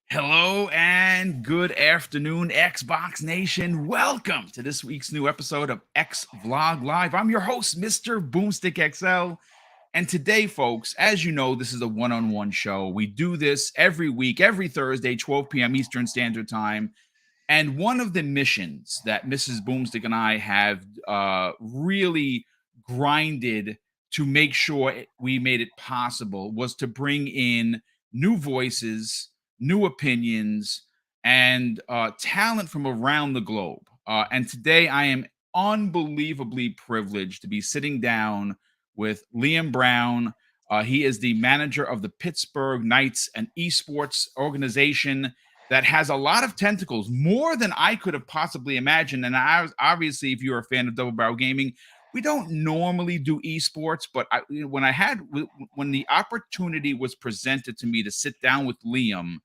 Hello and good afternoon, Xbox Nation. Welcome to this week's new episode of X Vlog Live. I'm your host, Mr. BoomStick XL. And today, folks, as you know, this is a one-on-one show. We do this every week, every Thursday, 12 p.m. Eastern Standard Time. And one of the missions that Mrs. Boomstick and I have really grinded to make sure we made it possible was to bring in new voices, new opinions, and talent from around the globe. And today I am unbelievably privileged to be sitting down with Liam Brown. He is the manager of the Pittsburg Knights, an esports organization that has a lot of tentacles, more than I could have possibly imagined. And I was obviously, if you're a fan of Double Barrel Gaming, we don't normally do esports, but when the opportunity was presented to me to sit down with Liam,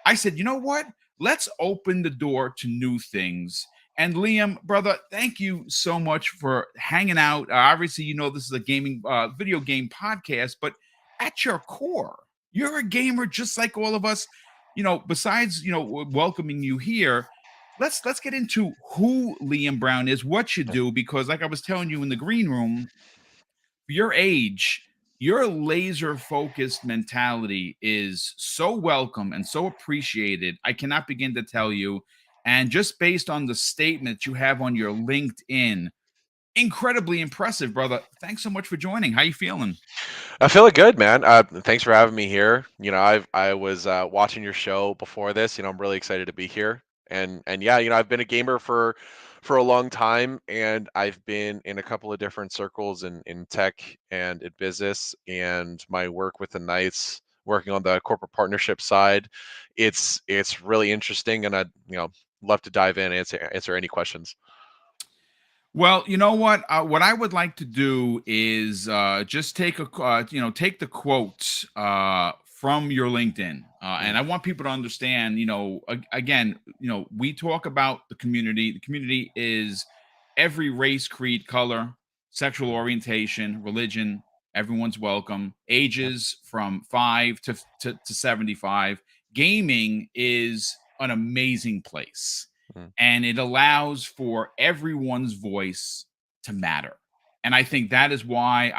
I said, you know what? Let's open the door to new things. And Liam, brother, thank you so much for hanging out. Obviously, you know this is a gaming, video game podcast, but at your core, you're a gamer just like all of us. Besides, welcoming you here, let's get into who Liam Brown is, what you do, because like I was telling you in the green room, your age, your laser focused mentality is so welcome and so appreciated. I cannot begin to tell you. And just based on the statement you have on your LinkedIn, incredibly impressive, brother. Thanks so much for joining. How you feeling? I'm feeling good, man. Thanks for having me here. I was watching your show before this. I'm really excited to be here. And yeah, I've been a gamer for a long time, and I've been in a couple of different circles in tech and in business. And my work with the Knights, working on the corporate partnership side, it's really interesting, and I'd love to dive in and answer any questions. Well, you know what? What I would like to do is just take the quote from your LinkedIn, and Mm, I want people to understand. Again, we talk about the community. The community is every race, creed, color, sexual orientation, religion. Everyone's welcome. yeah. Ages from 5 to 75. Gaming is an amazing place, Mm, and it allows for everyone's voice to matter. And I think that is why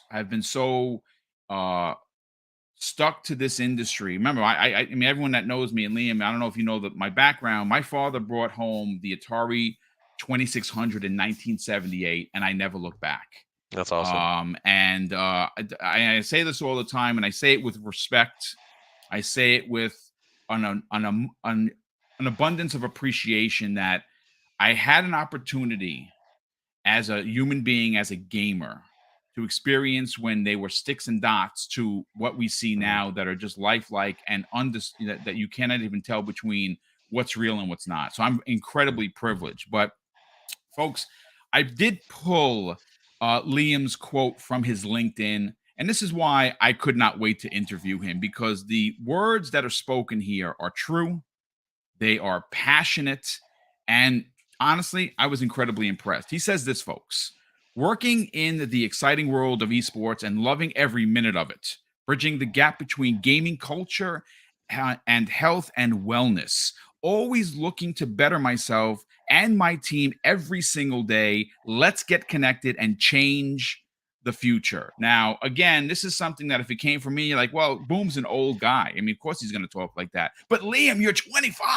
have been so uh stuck to this industry. Remember, I mean, everyone that knows me and Liam, I don't know if you know that my background. My father brought home the Atari 2600 in 1978, and I never looked back. that's awesome. And I say this all the time, and I say it with respect. I say it with an abundance of appreciation that I had an opportunity as a human being, as a gamer, to experience when they were sticks and dots to what we see Mm, now that are just lifelike and that you cannot even tell between what's real and what's not. So I'm incredibly privileged. But folks, I did pull Liam's quote from his LinkedIn. And this is why I could not wait to interview him, because the words that are spoken here are true, they are passionate, and honestly, I was incredibly impressed. He says this, folks: working in the exciting world of esports and loving every minute of it, bridging the gap between gaming culture and health and wellness, always looking to better myself and my team every single day. Let's get connected and change the future. Now, again, this is something that if it came from me, you're like, well, Boom's an old guy. I mean, of course he's going to talk like that. But Liam, you're 25.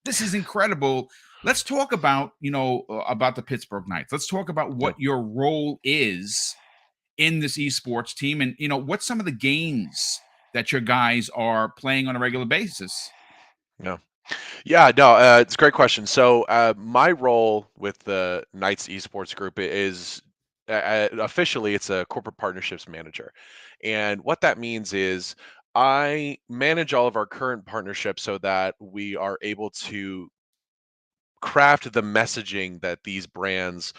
This is incredible. Let's talk about, about the Pittsburgh Knights. Let's talk about yeah. what your role is in this esports team, and what's some of the games that your guys are playing on a regular basis. Yeah. Yeah, no, it's a great question. So, my role with the Knights Esports Group is officially it's a corporate partnerships manager, and what that means is I manage all of our current partnerships so that we are able to craft the messaging that these brands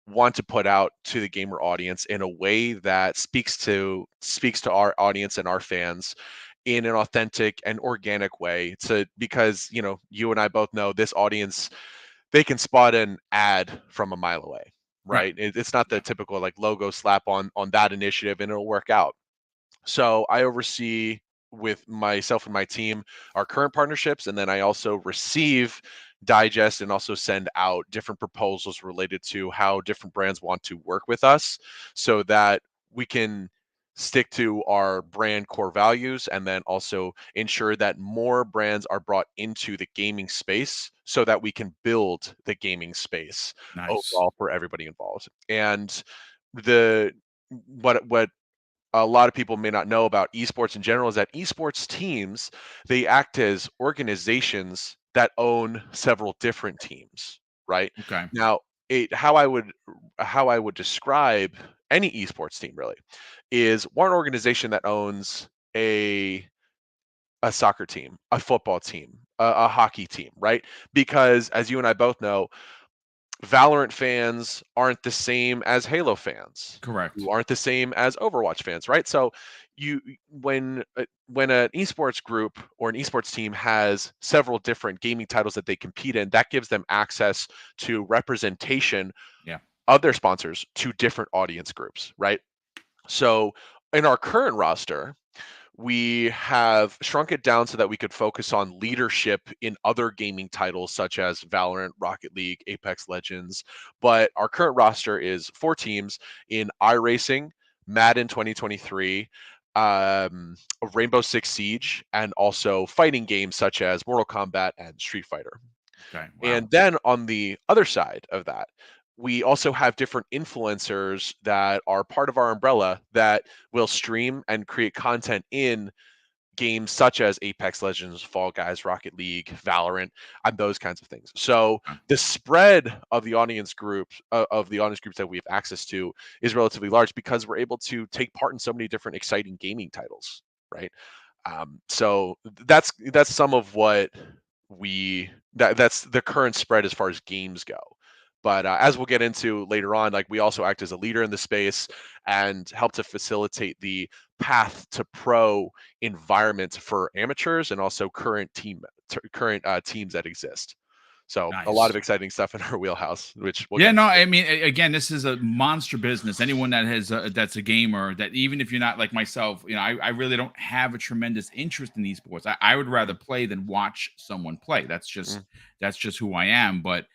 want to put out to the gamer audience in a way that speaks to our audience and our fans in an authentic and organic way, to because you and I both know this audience, they can spot an ad from a mile away, Right. right? It's not the Yeah. typical like logo slap on that initiative and it'll work out. So I oversee with myself and my team our current partnerships, and then I also receive, digest, and also send out different proposals related to how different brands want to work with us, so that we can stick to our brand core values, and then also ensure that more brands are brought into the gaming space so that we can build the gaming space Nice. overall for everybody involved. And the what a lot of people may not know about esports in general is that esports teams, they act as organizations that own several different teams, right? Okay. Now, it how I would describe any esports team really is one organization that owns a a soccer team, a football team, a hockey team, right? Because as you and I both know, Valorant fans aren't the same as Halo fans, Correct. who aren't the same as Overwatch fans, right? So when an esports group or an esports team has several different gaming titles that they compete in, that gives them access to representation Yeah. of their sponsors to different audience groups, right? So in our current roster, we have shrunk it down so that we could focus on leadership in other gaming titles such as Valorant, Rocket League, Apex Legends. But our current roster is 4 teams in iRacing, Madden 2023, Rainbow Six Siege, and also fighting games such as Mortal Kombat and Street Fighter. Okay. Wow. And then on the other side of that, we also have different influencers that are part of our umbrella that will stream and create content in games such as Apex Legends, Fall Guys, Rocket League, Valorant, and those kinds of things. So Okay. the spread of the audience groups that we have access to is relatively large because we're able to take part in so many different exciting gaming titles, right? So that's some of what that's the current spread as far as games go. But as we'll get into later on, like we also act as a leader in the space and help to facilitate the path to pro environment for amateurs and also current teams that exist. So a lot of Nice. exciting stuff in our wheelhouse, which we'll Yeah, get no, into. I mean, again, this is a monster business. Anyone that has that's a gamer, that even if you're not like myself, I really don't have a tremendous interest in esports. I would rather Mm, play than watch someone play. mm, That's just who I am. But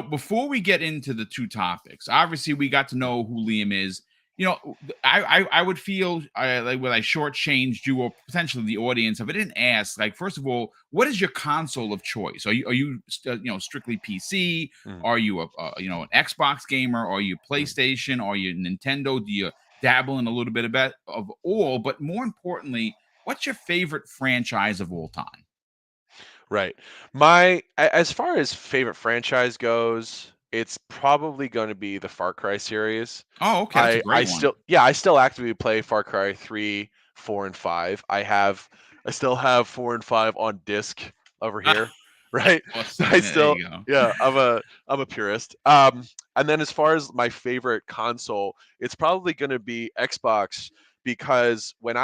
before we get into the two topics, obviously we got to know who Liam is. I would feel like when I shortchanged you or potentially the audience if I didn't ask. Like, first of all, what is your console of choice? Are you strictly PC? mm. Are you an Xbox gamer? Are you Mm. PlayStation? Are you Nintendo? Do you dabble in a little bit of all? But more importantly, what's your favorite franchise of all time? Right. As far as favorite franchise goes, it's probably going to be the Far Cry series. Oh, okay, that's a I great one. still yeah, I still actively play Far Cry 3, 4, and 5. I still have 4 and 5 on disc over Ah, here, right? awesome. I Yeah, there still you go. yeah, I'm a purist. And then as far as my favorite console, it's probably going to be Xbox because when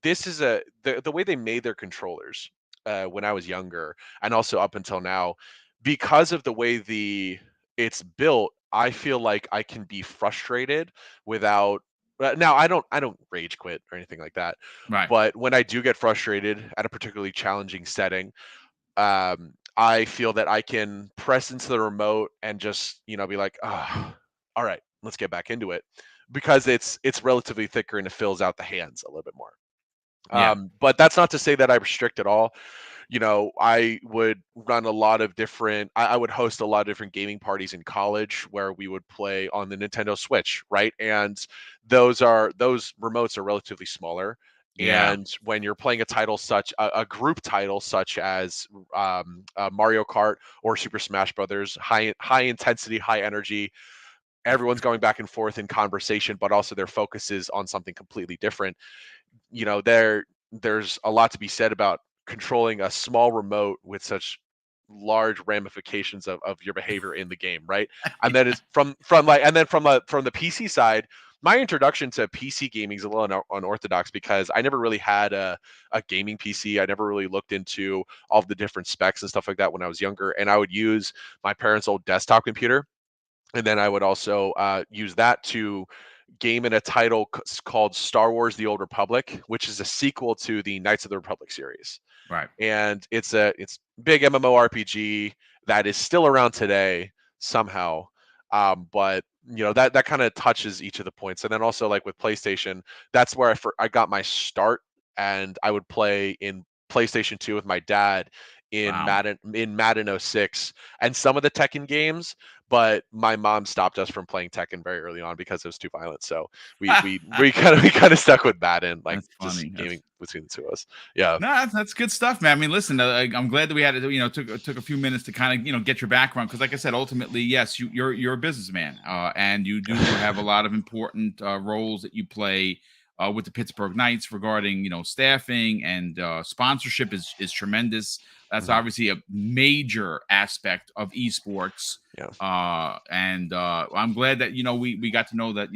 this is the way they made their controllers when I was younger and also up until now, because of the way it's built, I feel like I can be frustrated without. Now I don't rage quit or anything like that, Right. but when I do get frustrated at a particularly challenging setting, I feel that I can press into the remote and just be like, oh, all right, let's get back into it, because it's relatively thicker and it fills out the hands a little bit more. Yeah. But that's not to say that I restrict at all. I would run a lot of different, I would host a lot of different gaming parties in college where we would play on the Nintendo Switch, right? And those remotes are relatively smaller. Yeah. And when you're playing a group title such as Mario Kart or Super Smash Brothers, high intensity, high energy, everyone's going back and forth in conversation, but also their focus is on something completely different. There's a lot to be said about controlling a small remote with such large ramifications of your behavior in the game, right? And that is from like and then from the PC side, my introduction to PC gaming is a little unorthodox because I never really had a gaming PC. I never really looked into all of the different specs and stuff like that when I was younger, and I would use my parents' old desktop computer, and then I would also use that to game and a title called Star Wars: The Old Republic, which is a sequel to the Knights of the Republic series. Right. And it's big MMORPG that is still around today somehow. But that kind of touches each of the points. And then also like with PlayStation, that's where I got my start, and I would play in PlayStation 2 with my dad in Wow. Madden 06 and some of the Tekken games, but my mom stopped us from playing Tekken very early on because it was too violent. So we kind of stuck with Madden, like That's just funny. gaming between the two of us. Yeah. No, that's good stuff, man. I mean, listen, I'm glad that we had to, took a few minutes to kind of, get your background because, like I said, ultimately, yes, you're a businessman, and you do have a lot of important roles that you play with the Pittsburgh Knights regarding, staffing and sponsorship is tremendous. That's Mhm. obviously a major aspect of esports. Yeah. And I'm glad that we got to know that.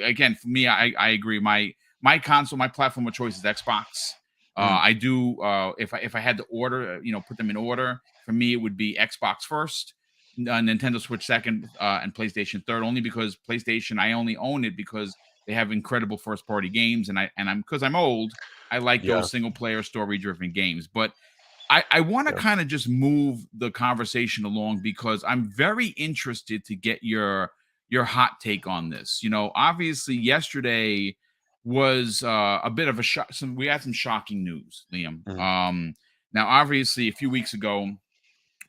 Again, for me, I agree. My console, my platform of choice is Xbox. Mhm. I do if I had to order, put them in order. For me, it would be Xbox first, Nintendo Switch second, and PlayStation third. Only because PlayStation, I only own it because they have incredible first party games, and I'm because I'm old. I like Yeah. those single player story driven games, but I want to Yeah. kind of just move the conversation along because I'm very interested to get your hot take on this. Obviously yesterday was a bit of a shock. We had some shocking news, Liam. Mhm. Now obviously a few weeks ago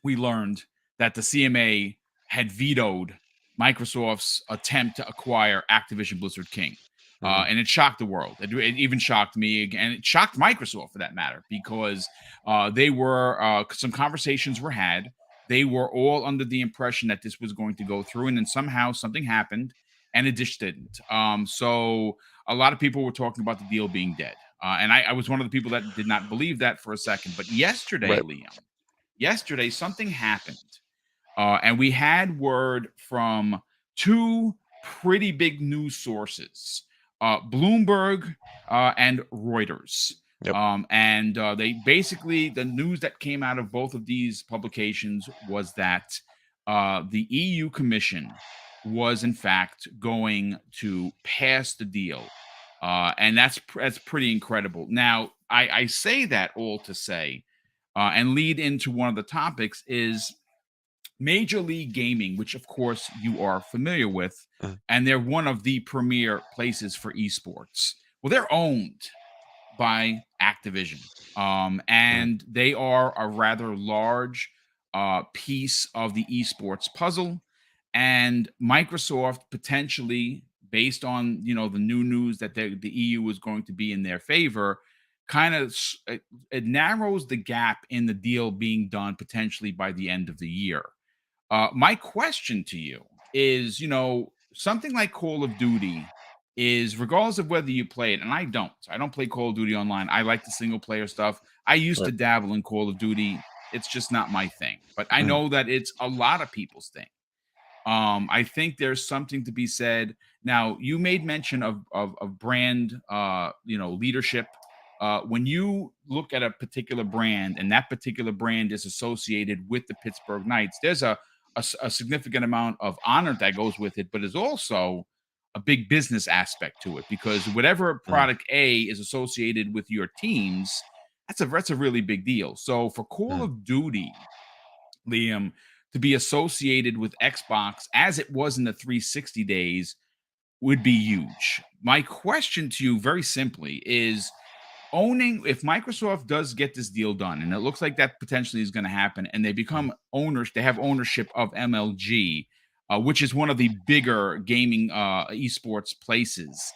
we learned that the CMA had vetoed Microsoft's attempt to acquire Activision Blizzard King. Mhm. And it shocked the world. It even shocked me, and it shocked Microsoft for that matter, because they were some conversations were had. They were all under the impression that this was going to go through, and then somehow something happened, and it just didn't. So a lot of people were talking about the deal being dead, and I was one of the people that did not believe that for a second. But yesterday, Right. Liam, yesterday something happened, and we had word from two pretty big news sources, Bloomberg and Reuters. Yep. And they basically, the news that came out of both of these publications was that the EU Commission was, in fact, going to pass the deal. And that's pretty incredible. Now, I say that all to say, and lead into one of the topics is Major League Gaming, which of course you are familiar with, Mhm. and they're one of the premier places for esports. Well, they're owned by Activision, Mhm. and they are a rather large piece of the esports puzzle. And Microsoft potentially, based on the new news that the EU is going to be in their favor, kind of it narrows the gap in the deal being done potentially by the end of the year. My question to you is, something like Call of Duty is, regardless of whether you play it, and I don't play Call of Duty online. I like the single player stuff. I used to Right. dabble in Call of Duty. It's just not my thing, but I Mhm. know that it's a lot of people's thing. I think there's something to be said. Now, you made mention of brand, leadership. When you look at a particular brand and that particular brand is associated with the Pittsburgh Knights, there's a significant amount of honor that goes with it, but there's also a big business aspect to it because whatever Mhm. product A is associated with your teams, that's a really big deal. So for Call Mhm. of Duty, Liam, to be associated with Xbox as it was in the 360 days would be huge. My question to you, very simply, is owning, if Microsoft does get this deal done, and it looks like that potentially is going to happen, and they Mhm. become owners, they have ownership of MLG, which is one of the bigger gaming esports places.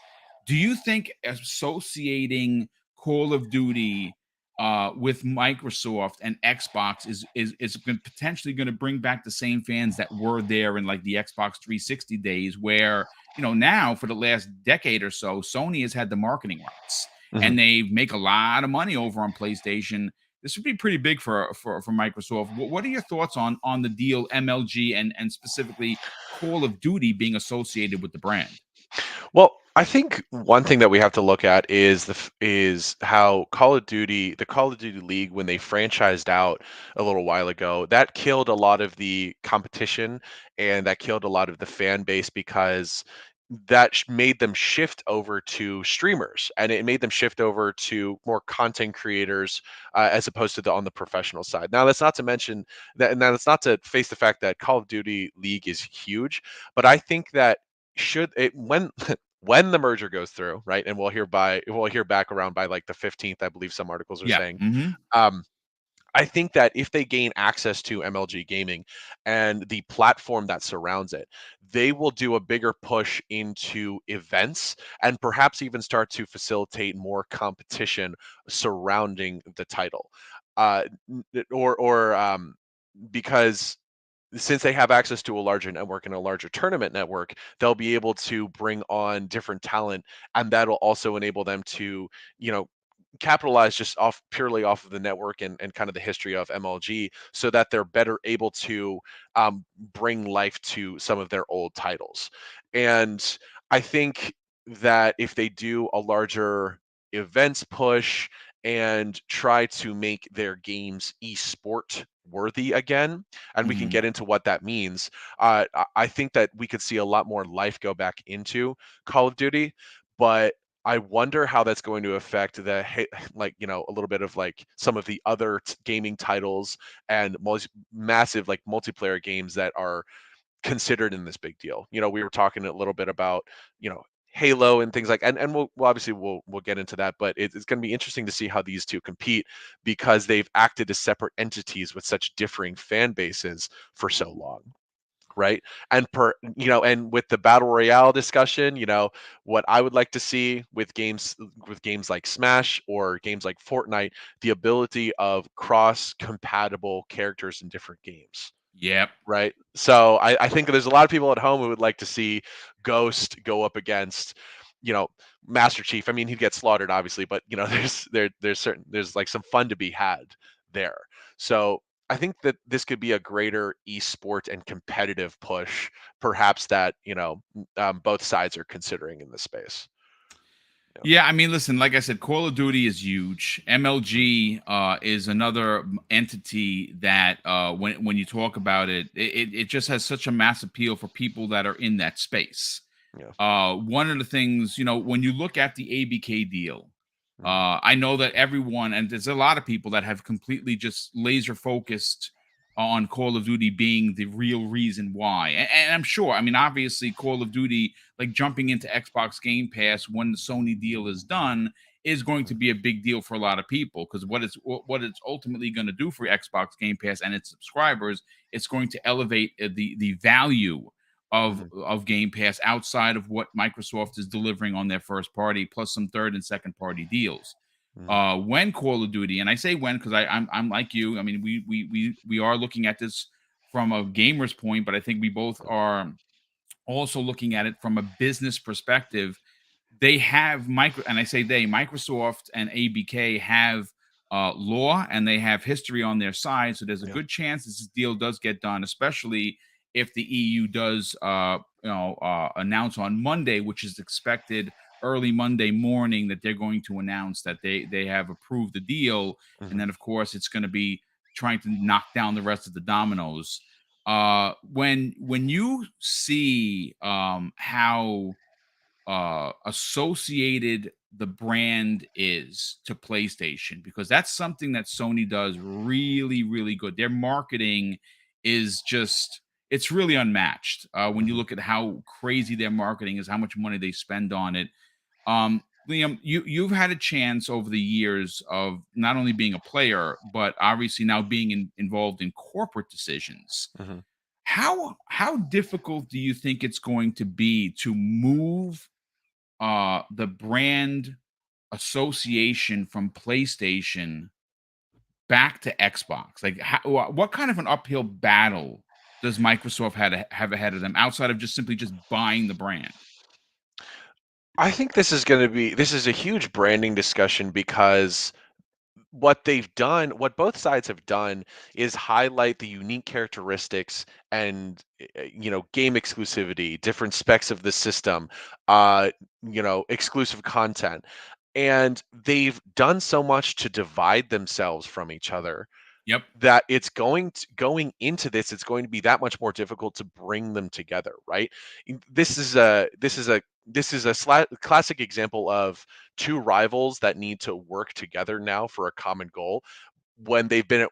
Do you think associating Call of Duty with Microsoft and Xbox is potentially going to bring back the same fans that were there in like the Xbox 360 days, where now for the last decade or so, Sony has had the marketing rights Mhm. and they make a lot of money over on PlayStation. This would be pretty big for Microsoft. What are your thoughts on the deal MLG and specifically Call of Duty being associated with the brand? Well, I think one thing that we have to look at is is how the Call of Duty League, when they franchised out a little while ago, that killed a lot of the competition and that killed a lot of the fan base because made them shift over to streamers, and it made them shift over to more content creators, as opposed to on the professional side. Now that's not to mention that, and that's not to face the fact that Call of Duty League is huge, but I think that should it when when the merger goes through, right, and we'll hear back around by like the 15th, I believe some articles are Yeah. saying. Hmm. um, I think that if they gain access to MLG gaming and the platform that surrounds it, they will do a bigger push into events and perhaps even start to facilitate more competition surrounding the title. Or because since they have access to a larger network and a larger tournament network, they'll be able to bring on different talent, and that'll also enable them to, you know, capitalize just off purely off of the network and kind of the history of MLG, so that they're better able to bring life to some of their old titles. And I think that if they do a larger events push and try to make their games esport worthy again, and we can Hmm. get into what that means, I think that we could see a lot more life go back into Call of Duty. But I wonder how that's going to affect like, a little bit of like some of the other gaming titles and massive like multiplayer games that are considered in this big deal. We were talking a little bit about, Halo and things like, and we'll obviously we'll get into that, but it's going to be interesting to see how these two compete, because they've acted as separate entities with such differing fan bases for so long, right? And with the battle royale discussion, what I would like to see with games like Smash or games like Fortnite, the ability of cross compatible characters in different games, Yep. right? So I think there's a lot of people at home who would like to see Ghost go up against, you know, Master Chief. I mean, he'd get slaughtered, obviously, but there's like some fun to be had there. So I think that this could be a greater esport and competitive push, perhaps that both sides are considering in this space. Yeah. Yeah, I mean, listen, like I said, Call of Duty is huge. Mhm. MLG is another entity that, when you talk about it, it just has such a mass appeal for people that are in that space. Yeah. One of the things, when you look at the ABK deal, Mhm. I know that everyone, and there's a lot of people that have completely just laser focused on Call of Duty being the real reason why. And I'm sure, I mean, obviously, Call of Duty, like jumping into Xbox Game Pass when the Sony deal is done, is going to Mhm. be a big deal for a lot of people, because what it's ultimately going to do for Xbox Game Pass and its subscribers, it's going to elevate the value of Mhm. Game Pass outside of what Microsoft is delivering on their first party, plus some third and second party deals. Mhm. When Call of Duty, and I say when because I'm like you. I mean, we are looking at this from a gamer's point, but I think we both are also looking at it from a business perspective. They have and I say they, Microsoft and ABK have law and they have history on their side. So there's a Yeah. good chance this deal does get done, especially if the EU does, announce on Monday, which is expected early Monday morning, that they're going to announce that they have approved the deal. And Mhm. then, of course, it's going to be trying to knock down the rest of the dominoes. When you see how associated the brand is to PlayStation, because that's something that Sony does really, really good. Their marketing is just, it's really unmatched. When you Mhm. look at how crazy their marketing is, how much money they spend on it. Liam, you've had a chance over the years of not only being a player, but obviously now being involved in corporate decisions. Mhm. How difficult do you think it's going to be to move the brand association from PlayStation back to Xbox? Like, what kind of an uphill battle does Microsoft have ahead of them outside of just simply just buying the brand? I think this is a huge branding discussion, because what both sides have done is highlight the unique characteristics and game exclusivity, different specs of the system, uh exclusive content, and they've done so much to divide themselves from each other, Yep. that it's going into this, it's going to be that much more difficult to bring them together, right? This is a classic example of two rivals that need to work together now for a common goal when they've been,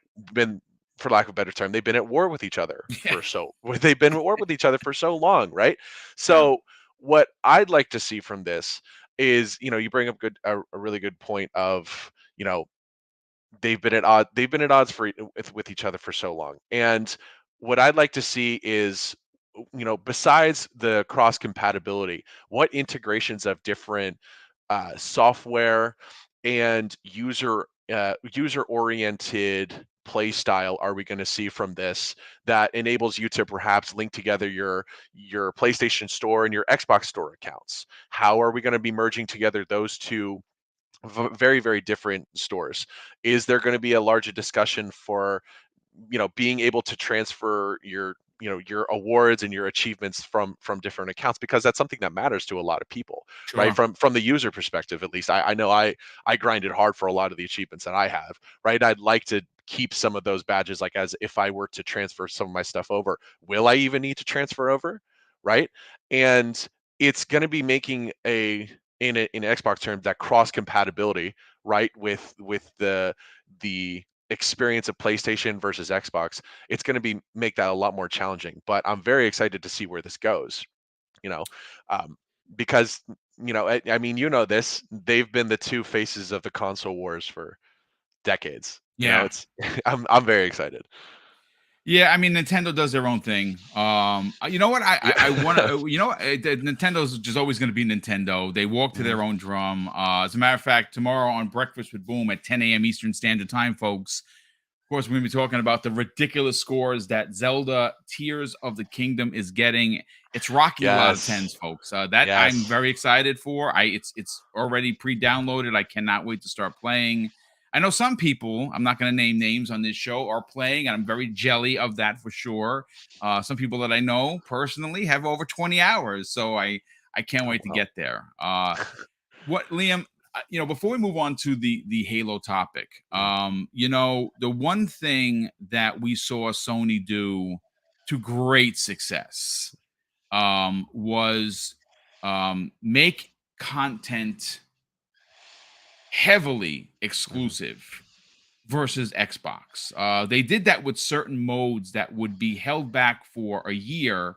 for lack of a better term, they've been at war with each other Yeah. for so they've been at war with each other for so long, right? Yeah. So what I'd like to see from this is, you bring up a really good point of, they've been at odds with each other for so long. And what I'd like to see is, besides the cross compatibility, what integrations of different software and user oriented play style are we going to see from this that enables you to perhaps link together your PlayStation Store and your Xbox Store accounts? How are we going to be merging together those two very, very different stores? Is there going to be a larger discussion for, being able to transfer your awards and your achievements from different accounts, because that's something that matters to a lot of people, right? Sure. From the user perspective, at least, I know I grinded hard for a lot of the achievements that I have, right? I'd like to keep some of those badges, like, as if I were to transfer some of my stuff over, will I even need to transfer over, right? And it's going to be making in Xbox terms, that cross compatibility, right, with the experience of PlayStation versus Xbox. It's going to be make that a lot more challenging. But I'm very excited to see where this goes. You know, um, because, I mean, this, they've been the two faces of the console wars for decades. Yeah. It's I'm very excited. Yeah, I mean, Nintendo does their own thing. You know what? I want Yeah. to. Nintendo's just always going to be Nintendo. They walk to Mhm. their own drum. As a matter of fact, tomorrow on Breakfast with Boom at 10 a.m. Eastern Standard Time, folks. Of course, we're going to be talking about the ridiculous scores that Zelda Tears of the Kingdom is getting. It's rocking a lot of Yes. tens, folks. That I'm Yes. very excited for. It's already pre-downloaded. I cannot wait to start playing. I know some people, I'm not going to name names on this show, are playing, and I'm very jelly of that for sure. Some people that I know personally have over 20 hours, so I can't Oh, wait to wow. get there. What Liam, before we move on to the Halo topic, Mm. the one thing that we saw Sony do to great success was make content heavily Mhm. exclusive versus Xbox. They did that with certain modes that would be held back for a year.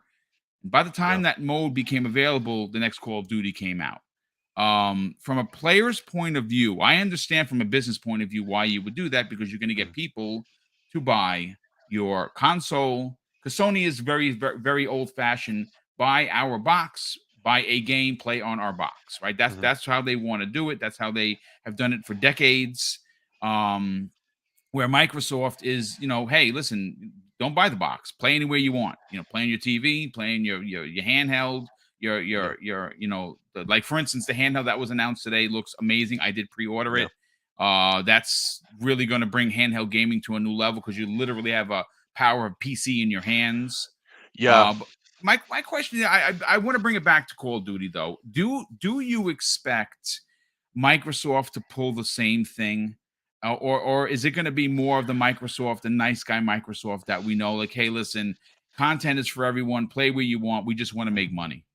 By the Yeah. time that mode became available, the next Call of Duty came out. From a player's point of view, I understand from a business point of view why you would do that, because you're going to get Mm. people to buy your console. Because Sony is very, very, very old fashioned. Buy our box, buy a game, play on our box. Right? That's Mhm. that's how they want to do it. That's how they have done it for decades. Um, where Microsoft is, hey, listen, don't buy the box. Play anywhere you want. Play on your TV, play in your handheld, Yeah. like for instance, the handheld that was announced today looks amazing. I did pre-order Yeah. it. That's really going to bring handheld gaming to a new level, because you literally have a power of PC in your hands. Yeah. But my question is, I want to bring it back to Call of Duty though. Do you expect Microsoft to pull the same thing? Or is it going to be more of the Microsoft, the nice guy Microsoft that we know? Like, hey, listen, content is for everyone. Play where you want. We just want to Mhm. make money.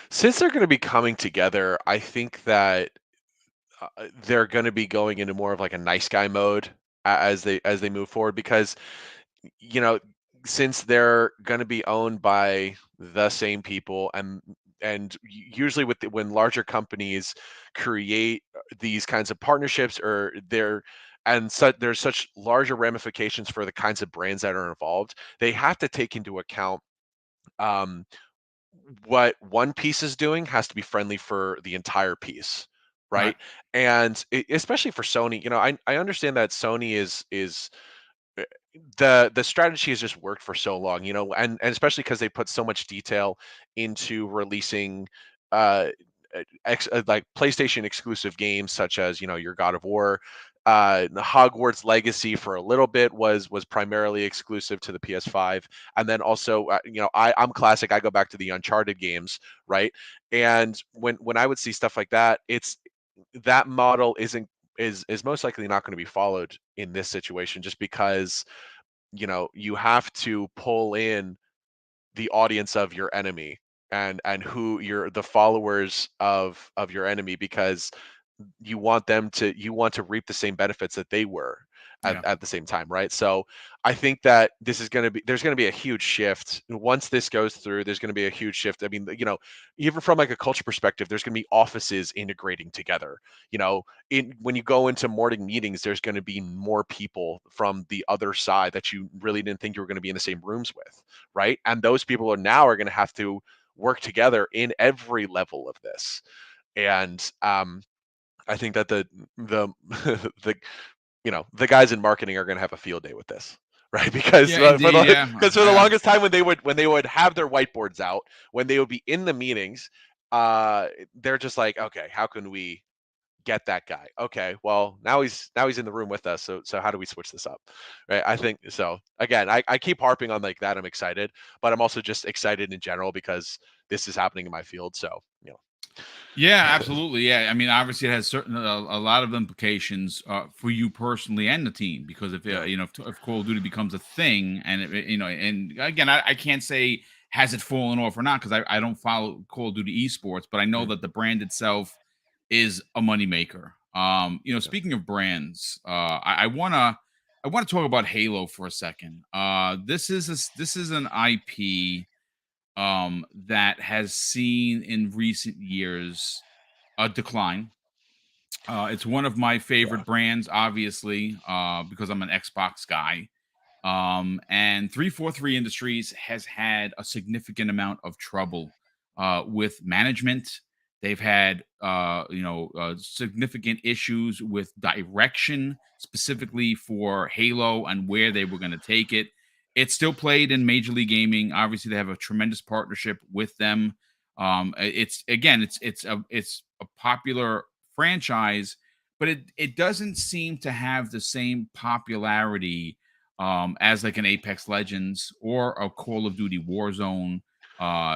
Since they're going to be coming together, I think that they're going to be going into more of like a nice guy mode as they move forward, because, you know since they're going to be owned by the same people, and usually when larger companies create these kinds of partnerships, or there's such larger ramifications for the kinds of brands that are involved, they have to take into account, um, what one piece is doing has to be friendly for the entire piece, Right. right? And especially for Sony, I understand that Sony is uh, the strategy has just worked for so long, and especially because they put so much detail into releasing uh like PlayStation exclusive games, such as, your God of War. The Hogwarts Legacy for a little bit was primarily exclusive to the PS5, and then also, I'm classic. I go back to the Uncharted games, right? And when I would see stuff like that, it's that model isn't is most likely not going to be followed in this situation, just because you have to pull in the audience of your enemy, and who you're the followers of your enemy, because you want to reap the same benefits that they were Yeah. at the same time, right? So I think that this is going to be there's going to be a huge shift once this goes through. There's going to be a huge shift. I mean, even from like a culture perspective, there's going to be offices integrating together. In when you go into morning meetings, there's going to be more people from the other side that you really didn't think you were going to be in the same rooms with, right? And those people are going to have to work together in every level of this. And I think that the the the guys in marketing are going to have a field day with this, right? Because Yeah, indeed. Yeah. for the longest time, when they would have their whiteboards out, when they would be in the meetings, they're just like, okay, how can we get that guy? Okay, well, now he's in the room with us, so how do we switch this up, right? I think so. Again, I keep harping on like that. I'm excited, but I'm also just excited in general because this is happening in my field. So Yeah, absolutely. Yeah, I mean, obviously, it has certain a lot of implications for you personally and the team, because if yeah. if Call of Duty becomes a thing, and and again, I can't say has it fallen off or not, because I don't follow Call of Duty esports, but I know Mm, that the brand itself is a moneymaker. yeah. Speaking of brands, I wanna talk about Halo for a second. This is an IP that has seen in recent years a decline. It's one of my Yeah. favorite brands, obviously, because I'm an Xbox guy. And 343 Industries has had a significant amount of trouble with management. They've had, significant issues with direction, Mhm. specifically for Halo and where they were going to take it. It's still played in Major League Gaming. Obviously, they have a tremendous partnership with them. It's again, it's a popular franchise, but it doesn't seem to have the same popularity as like an Apex Legends or a Call of Duty Warzone,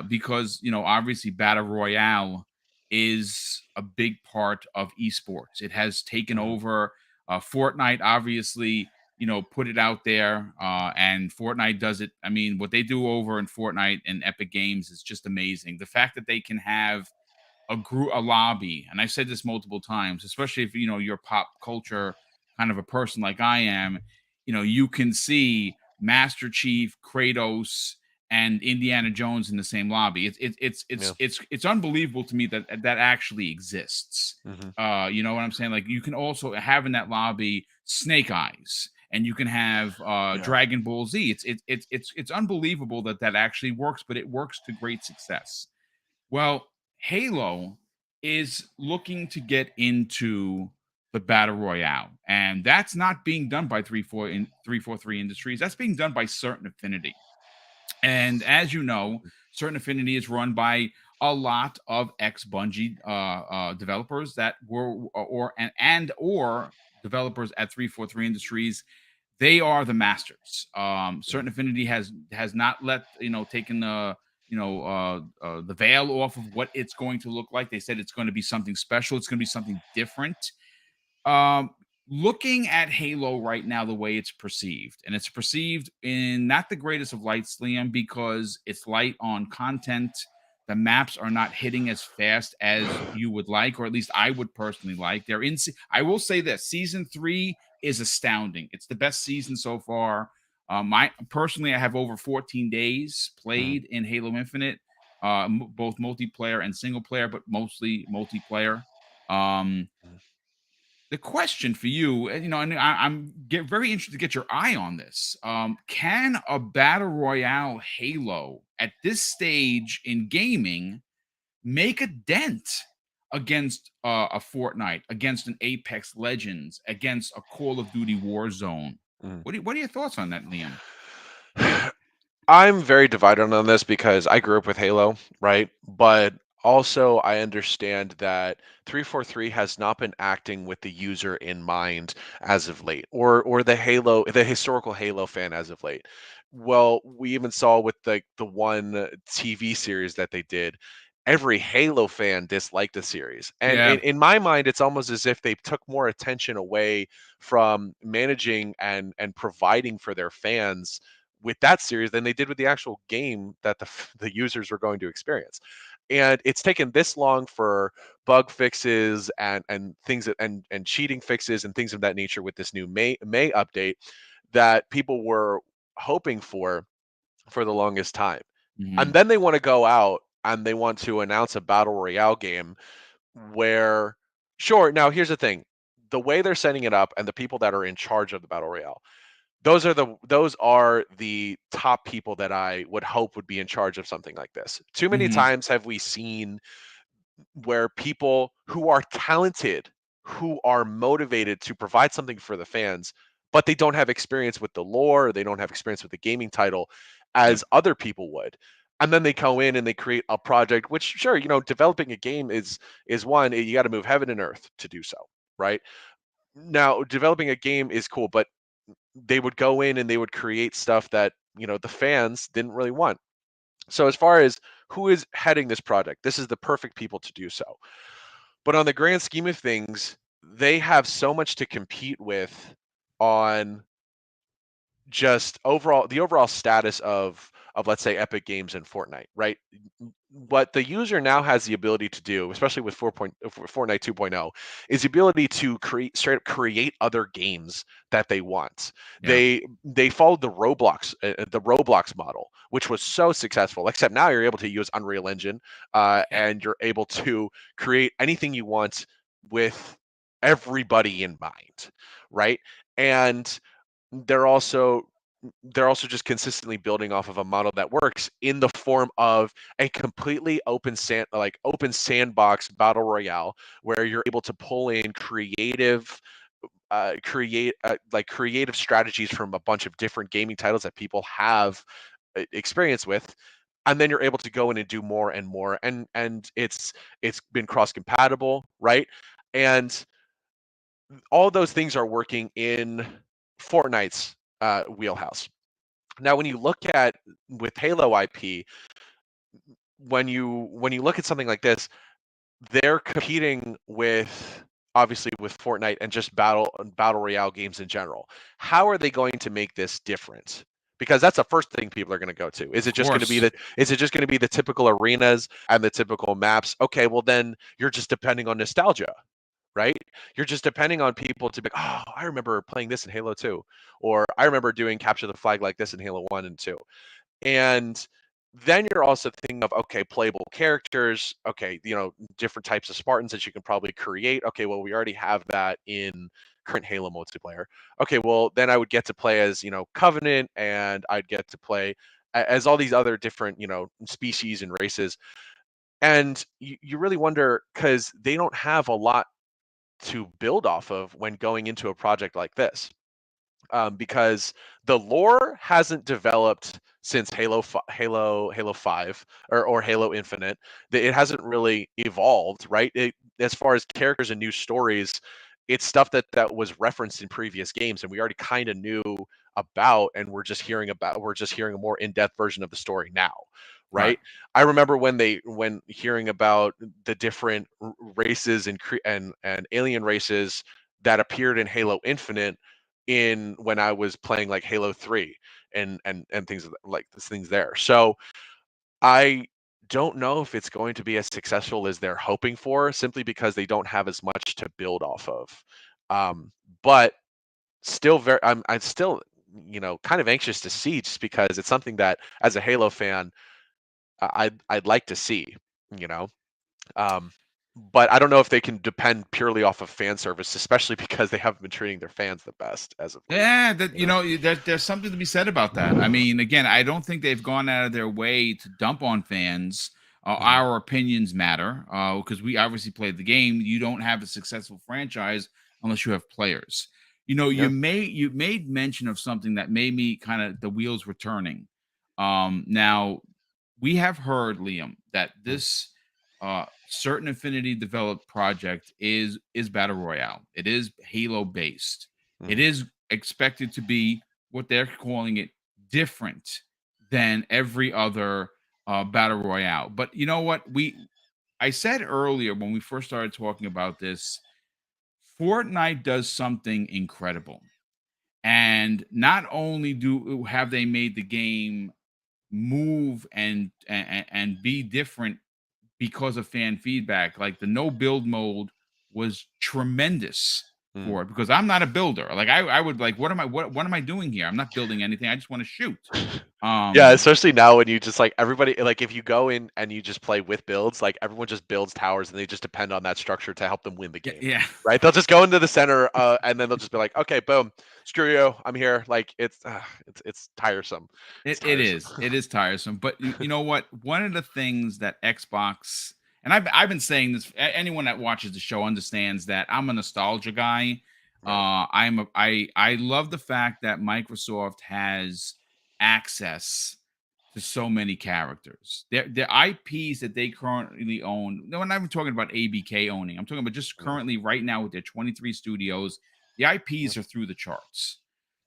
because obviously Battle Royale is a big part of esports. It has taken Mhm. over. Fortnite obviously put it out there, and Fortnite does it. I mean, what they do over in Fortnite and Epic Games is just amazing. The fact that they can have a lobby, and I've said this multiple times, especially if you're pop culture kind of a person like I am. You can see Master Chief, Kratos, and Indiana Jones in the same lobby. Yeah. It's unbelievable to me that that actually exists. Mhm. You know what I'm saying? Like, you can also have in that lobby Snake Eyes, and you can have Yeah. Dragon Ball Z. It's unbelievable that that actually works, but it works to great success. Well, Halo is looking to get into the battle royale, and that's not being done by 343 Industries. That's being done by Certain Affinity. And as you know, Certain Affinity is run by a lot of ex Bungie developers that were or developers at 343 Industries. They are the masters. Yeah. Certain Affinity has not let taken the veil off of what it's going to look like. They said it's going to be something special. It's going to be something different. um, Looking at Halo right now, the way it's perceived, and it's perceived in not the greatest of lights, Liam, because it's light on content. The maps are not hitting as fast as you would like, or at least I would personally like. I will say this: season 3 is astounding. It's the best season so far. My personally, I have over 14 days Mhm. played in Halo Infinite, both multiplayer and single player, but mostly multiplayer. Um, Mhm. the question for you, and I'm very interested to get your eye on this. Can a battle royale Halo at this stage in gaming make a dent against a Fortnite, against an Apex Legends, against a Call of Duty Warzone? Mhm. What are your thoughts on that, Liam? I'm very divided on this because I grew up with Halo, right? But also I understand that 343 has not been acting with the user in mind as of late, or the historical Halo fan as of late. Well, we even saw with the one TV series that they did. every Halo fan disliked the series. And Yeah. in my mind, it's almost as if they took more attention away from managing and providing for their fans with that series than they did with the actual game that the users were going to experience. And it's taken this long for bug fixes and things that and cheating fixes and things of that nature with this new May update that people were hoping for the longest time. And Mhm. then they want to go out and they want to announce a battle royale game where, sure, now here's the thing. The way they're setting it up and the people that are in charge of the battle royale, those are the top people that I would hope would be in charge of something like this. Too many Mhm. times have we seen where people who are talented, who are motivated to provide something for the fans, but they don't have experience with the lore, they don't have experience with the gaming title Yep. as other people would. And then they go in and they create a project, which sure, developing a game is one, you got to move heaven and earth to do so, right? Now, developing a game is cool, but they would go in and they would create stuff that, the fans didn't really want. So as far as who is heading this project, this is the perfect people to do so. But on the grand scheme of things, they have so much to compete with on just the overall status of let's say Epic Games and Fortnite, right? What the user now has the ability to do, especially with Fortnite 2.0, is the ability to straight up create other games that they want. Yeah. They followed the Roblox model, which was so successful. Except now you're able to use Unreal Engine, Yeah. and you're able to create anything you want with everybody in mind, right? And they're also they're also just consistently building off of a model that works in the form of a completely open sandbox battle royale where you're able to pull in creative strategies from a bunch of different gaming titles that people have experience with, and then you're able to go in and do more and more, and it's been cross compatible, right? And all those things are working in Fortnite's wheelhouse. Now, when you look at with Halo IP, when you look at something like this, they're competing with obviously with Fortnite and just battle royale games in general. How are they going to make this different? Because that's the first thing people are going to go to. Is Of it just going to be course. the is it just going to be the typical arenas and the typical maps? Okay, well then you're just depending on nostalgia, right? You're just depending on people to be, oh, I remember playing this in Halo 2, or I remember doing capture the flag like this in Halo 1 and 2. And then you're also thinking of, okay, playable characters, okay, different types of Spartans that you can probably create. Okay, well, we already have that in current Halo multiplayer. Okay, well, then I would get to play as, Covenant, and I'd get to play as all these other different, species and races. And you really wonder because they don't have a lot to build off of when going into a project like this, because the lore hasn't developed since Halo 5 or Halo Infinite. It hasn't really evolved, right? As far as characters and new stories, it's stuff that was referenced in previous games, and we already kind of knew about, and we're just hearing a more in-depth version of the story now, Right. right? I remember when hearing about the different races and alien races that appeared in Halo Infinite in when I was playing like Halo 3 and things like things there. So I don't know if it's going to be as successful as they're hoping for, simply because they don't have as much to build off of. But still I'm still, kind of anxious to see, just because it's something that as a Halo fan I'd like to see, you know. Um, but I don't know if they can depend purely off of fan service, especially because they haven't been treating their fans the best as of late. Yeah, that You know? there's something to be said about that. I mean, again, I don't think they've gone out of their way to dump on fans. Mhm. Our opinions matter because we obviously played the game. You don't have a successful franchise unless you have players. Yeah. You made mention of something that made me kind of the wheels were turning. Now we have heard, Liam, that Mm, this certain Affinity developed project is battle royale. It is Halo based. It mhm. is expected to be what they're calling it different than every other battle royale. But you know what? I said earlier when we first started talking about this, Fortnite does something incredible. And not only do have they made the game move and be different because of fan feedback, like the no build mode was tremendous Mm. for it because I'm not a builder. Like I would like, what am I doing here? I'm not building anything. I just want to shoot. Yeah, Um especially now when you just like everybody like if you go in and you just play with builds, like everyone just builds towers and they just depend on that structure to help them win the yeah, game. yeah. Right? They'll just go into the center and then they'll just be like, "Okay, boom. Screw you. I'm here." Like it's tiresome. It's It tiresome. is. It is tiresome. But you know what? One of the things that Xbox and I've been saying this. Anyone that watches the show understands that I'm a nostalgia guy. Right. I love the fact that Microsoft has access to so many characters. Their IPs that they currently own. No, I'm not even talking about ABK owning. I'm talking about just Mm, currently right now with their 23 studios. The mm, IPs are through the charts.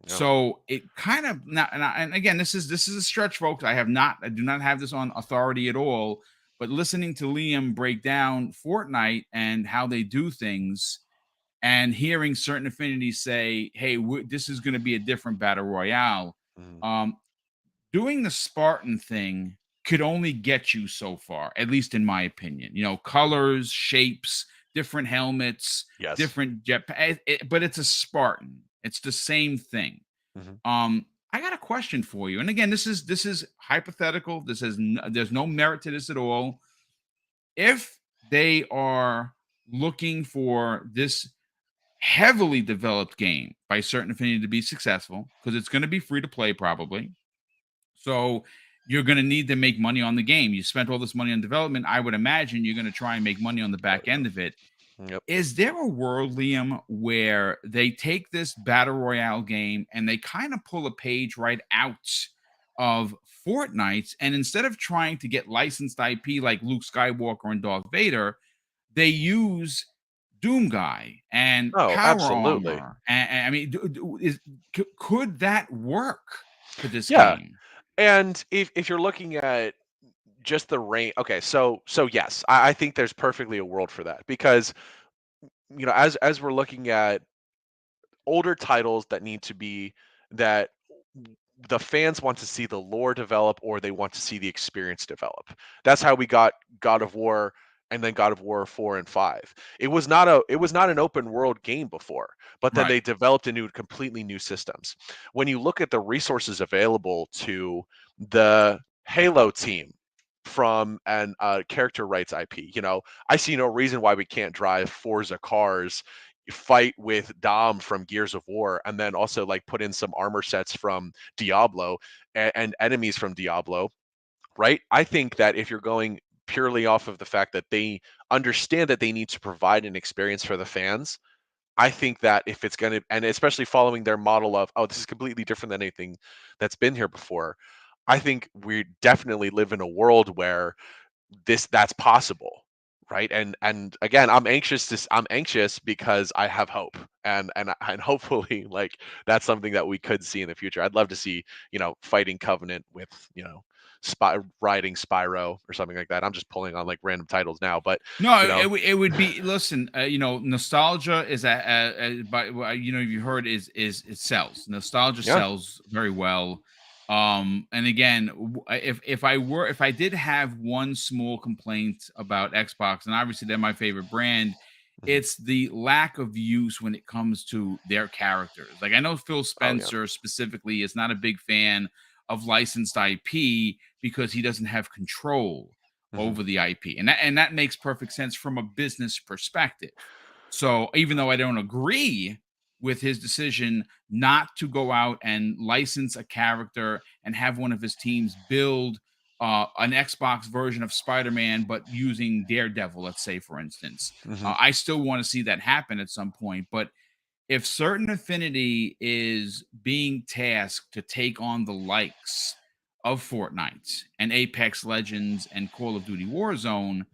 yeah. So it kind of not, and again, this is a stretch, folks. I do not have this on authority at all. But listening to Liam break down Fortnite and how they do things, and hearing certain affinities say, "Hey, this is going to be a different battle royale," Mm, um, doing the Spartan thing could only get you so far, at least in my opinion. You know, colors, shapes, different helmets, yes. different jetpack, but it's a Spartan. It's the same thing. Hmm. I got a question for you. And again, this is hypothetical. There's no merit to this at all. If they are looking for this heavily developed game by certain affinity to be successful, because it's going to be free to play probably. So you're going to need to make money on the game. You spent all this money on development. I would imagine you're going to try and make money on the Oh back end of it. yeah. Yep. Is there a world, Liam, where they take this battle royale game and they kind of pull a page right out of Fortnite, and instead of trying to get licensed IP like Luke Skywalker and Darth Vader, they use Doom Guy and Oh, Power absolutely. Armor? And I mean, could that work for this Yeah. game? And if you're looking at just the range, okay, so yes, I think there's perfectly a world for that because as we're looking at older titles that need to be that the fans want to see the lore develop or they want to see the experience develop. That's how we got God of War and then God of War 4 and 5. It was not an open world game before, but then Right. they developed a new completely new systems. When you look at the resources available to the Halo team from an character rights IP, I see no reason why we can't drive Forza cars, fight with Dom from Gears of War, and then also like put in some armor sets from Diablo and enemies from Diablo, right? I think that if you're going purely off of the fact that they understand that they need to provide an experience for the fans, I think that if it's going to, and especially following their model of, oh, this is completely different than anything that's been here before, I think we definitely live in a world where that's possible, right? And again, I'm anxious because I have hope, and hopefully like that's something that we could see in the future. I'd love to see fighting Covenant with riding Spyro or something like that. I'm just pulling on like random titles now, but No, you know it would be. Listen, nostalgia is but you heard is it sells. Nostalgia yeah. sells very well. And again, if I did have one small complaint about Xbox, and obviously they're my favorite brand, Mhm. it's the lack of use when it comes to their characters. Like I know Phil Oh yeah. Spencer specifically is not a big fan of licensed IP because he doesn't have control Hmm. over the IP. And that makes perfect sense from a business perspective. So even though I don't agree with his decision not to go out and license a character and have one of his teams build an Xbox version of Spider-Man, but using Daredevil, let's say, for instance, Hmm. I still want to see that happen at some point. But if certain affinity is being tasked to take on the likes of Fortnite and Apex Legends and Call of Duty Warzone,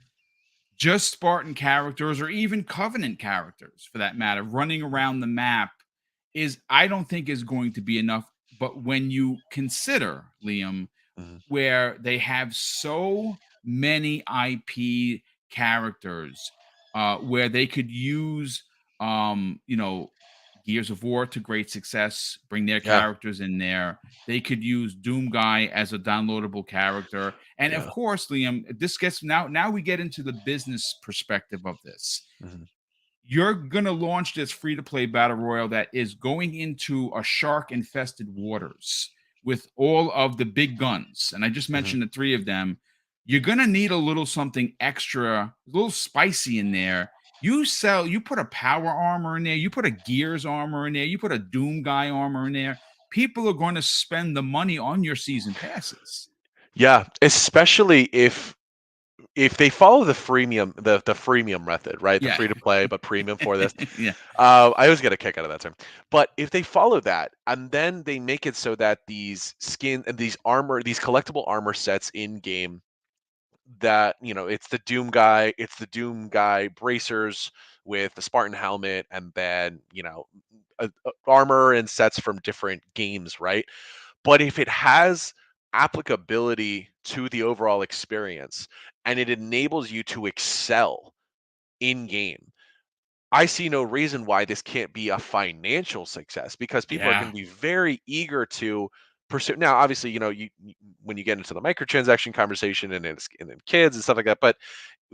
just Spartan characters or even Covenant characters for that matter, running around the map I don't think is going to be enough. But when you consider, Liam, Hmm. where they have so many IP characters where they could use, you know, Gears of War to great success, bring their Yeah. characters in there. They could use Doom Guy as a downloadable character. And of Yeah. course, Liam, this gets now we get into the business perspective of this. Hmm. You're gonna launch this free-to-play battle royale that is going into a shark-infested waters with all of the big guns. And I just Hmm. mentioned the three of them. You're gonna need a little something extra, a little spicy in there. You put a power armor in there, you put a Gears armor in there, you put a Doom Guy armor in there. People are going to spend the money on your season passes. Yeah, especially if they follow the freemium the freemium method, right? The Yeah. free to play but premium for this. Yeah. I always get a kick out of that term. But if they follow that and then they make it so that these skin and these collectible armor sets in game, that it's the Doom Guy bracers with the Spartan helmet, and then armor and sets from different games, right? But if it has applicability to the overall experience and it enables you to excel in game, I see no reason why this can't be a financial success, because people are going Yeah. to be very eager to pursue. Now, obviously, when you get into the microtransaction conversation and then kids and stuff like that, but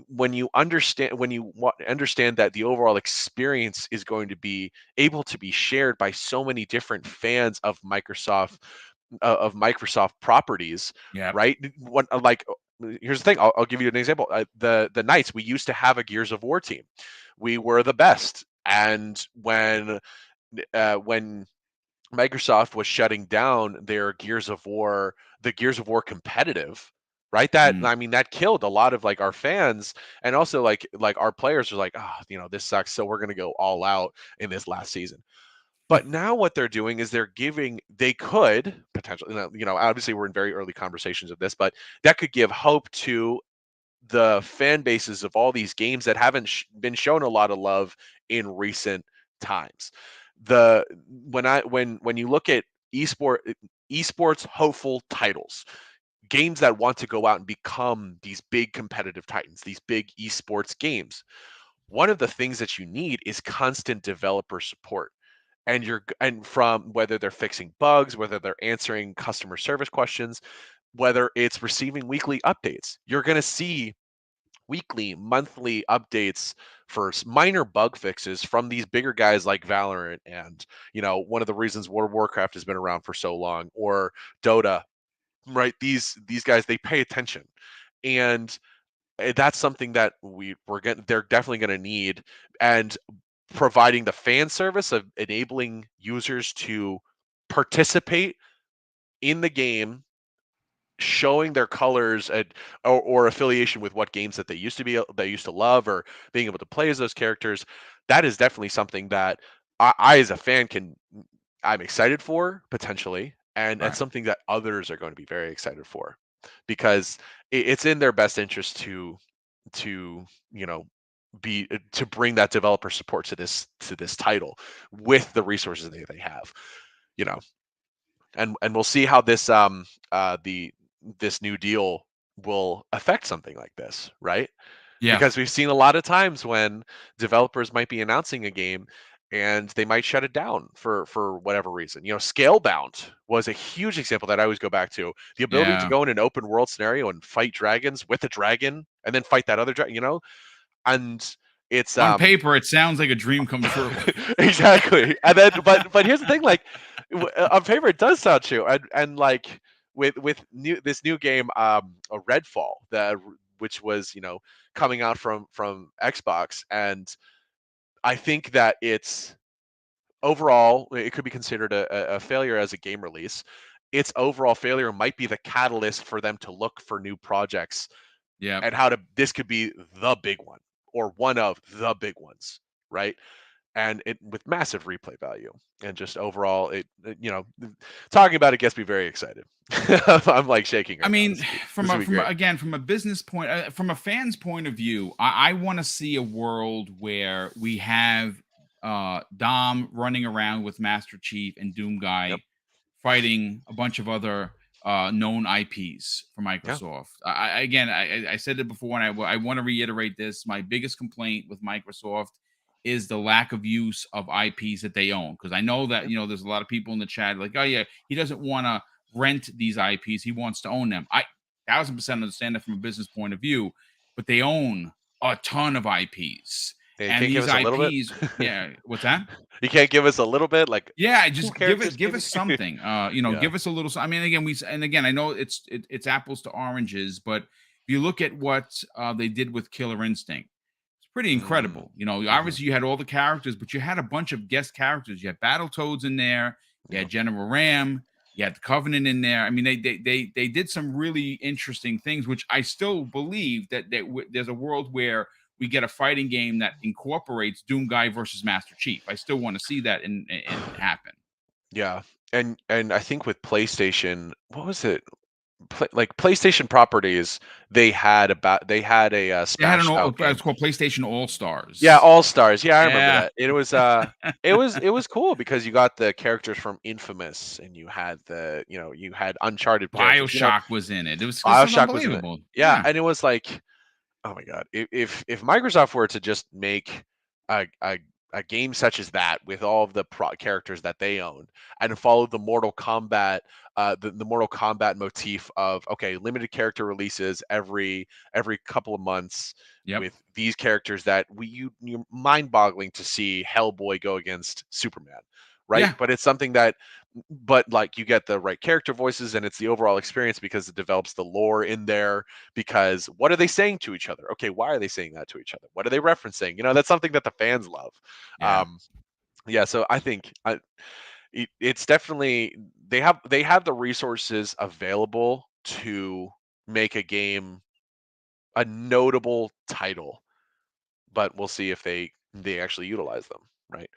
when you understand that the overall experience is going to be able to be shared by so many different fans of Microsoft properties, Yeah. right? Here's the thing. I'll give you an example. The Knights, we used to have a Gears of War team. We were the best, and when Microsoft was shutting down their the Gears of War competitive, right? That Mm. I mean, that killed a lot of like our fans, and also like our players are like, oh, this sucks, so we're gonna go all out in this last season. But now what they're doing is they could potentially, obviously we're in very early conversations of this, but that could give hope to the fan bases of all these games that haven't been shown a lot of love in recent times. The when you look at esports hopeful titles, games that want to go out and become these big competitive titans, these big esports games, one of the things that you need is constant developer support. And from whether they're fixing bugs, whether they're answering customer service questions, whether it's receiving weekly updates, you're going to see weekly, monthly updates for minor bug fixes from these bigger guys like Valorant, and one of the reasons World of Warcraft has been around for so long, or Dota, right? These guys, they pay attention, and that's something that they're definitely going to need. And providing the fan service of enabling users to participate in the game, showing their colors or affiliation with what games that they used to love, or being able to play as those characters, that is definitely something that I as a fan I'm excited for, potentially, and that's Right. something that others are going to be very excited for, because it's in their best interest to be to bring that developer support to this title with the resources they have, you know and we'll see how this new deal will affect something like this, right? Yeah. Because we've seen a lot of times when developers might be announcing a game and they might shut it down for whatever reason. Scalebound was a huge example that I always go back to. The ability to Yeah. go in an open world scenario and fight dragons with a dragon, and then fight that other dragon, and it's On paper, it sounds like a dream come true. exactly. And then, but here's the thing, like, on paper it does sound true, and like with this new game, a Redfall, which was coming out from Xbox, and I think that it's overall it could be considered a failure as a game release. Its overall failure might be the catalyst for them to look for new projects, Yeah. and this could be the big one, or one of the big ones, right? And it with massive replay value, and just overall talking about it gets me very excited. I'm like shaking I right now. mean, This would be great. from a business point, from a fan's point of view, I want to see a world where we have Dom running around with Master Chief and Doom Yep. Guy fighting a bunch of other known IPs for Yeah. Microsoft. I said it before, and I want to reiterate this. My biggest complaint with Microsoft is the lack of use of IPs that they own. Because I know that, Yeah. there's a lot of people in the chat like, oh yeah, he doesn't want to rent these IPs. He wants to own them. I 1000% understand that from a business point of view, but they own a ton of IPs. Yeah, you And can't give these us a little bit? IPs, yeah, what's that? You can't give us a little bit, like Yeah, 2 just characters give maybe? us something. Yeah. Give us a little. I mean, again, I know it's apples to oranges, but if you look at what they did with Killer Instinct, it's pretty Mm. incredible. Mhm. Obviously you had all the characters, but you had a bunch of guest characters. You had Battletoads in there. You Yeah. had General Ram. You had the Covenant in there. I mean, they did some really interesting things, which I still believe that there's a world where we get a fighting game that incorporates Doom Guy versus Master Chief. I still want to see that in happen. Yeah. And I think with PlayStation, what was it? Like PlayStation properties, they had a, They had an Smash all Out game. it's called PlayStation All Yeah, Stars. All Stars. Yeah, I remember Yeah. that. It was cool because you got the characters from Infamous and you had you had Uncharted characters. BioShock was in it. This is BioShock was in it. unbelievable. Yeah, Yeah. and it was like, oh my god, if Microsoft were to just make a game such as that with all of the characters that they own and follow the Mortal Kombat the Mortal Kombat motif of, okay, limited character releases every couple of months Yep. with these characters that you're mind-boggling to see Hellboy go against Superman, right? Yeah. But it's something that, but like, you get the right character voices and it's the overall experience because it develops the lore in there. Because what are they saying to each other? Okay, why are they saying that to each other? What are they referencing? That's something that the fans love. Yeah. um yeah, so I think it's definitely, they have the resources available to make a game a notable title, but we'll see if they actually utilize them, right?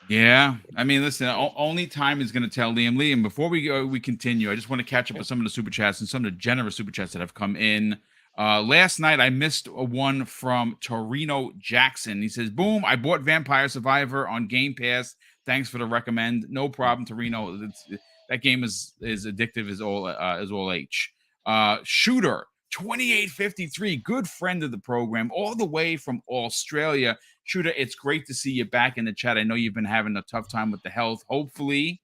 Yeah. I mean, listen, Yeah. only time is going to tell, Liam. Liam, before we continue, I just want to catch up Yeah. with some of the super chats and some of the generous super chats that have come in. Last night I missed a one from Torino Jackson. He says, "Boom! I bought Vampire Survivor on Game Pass. Thanks for the recommend. No problem, Torino. That game is addictive as all H. Shooter 2853, good friend of the program, all the way from Australia. Shooter, it's great to see you back in the chat. I know you've been having a tough time with the health. Hopefully,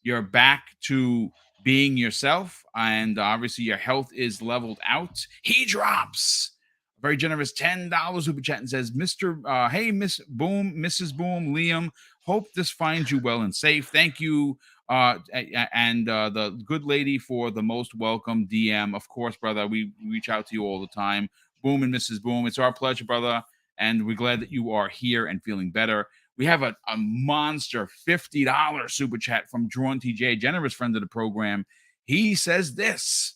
you're back to being yourself, and obviously, your health is leveled out. He drops a very generous $10 super chat and says, Hey, Miss Boom, Mrs. Boom, Liam, hope this finds you well and safe. Thank you. And the good lady for the most welcome DM. Of course, brother, we reach out to you all the time. Boom and Mrs. Boom, it's our pleasure, brother. And we're glad that you are here and feeling better. We have a monster $50 super chat from Drawn TJ, generous friend of the program. He says this: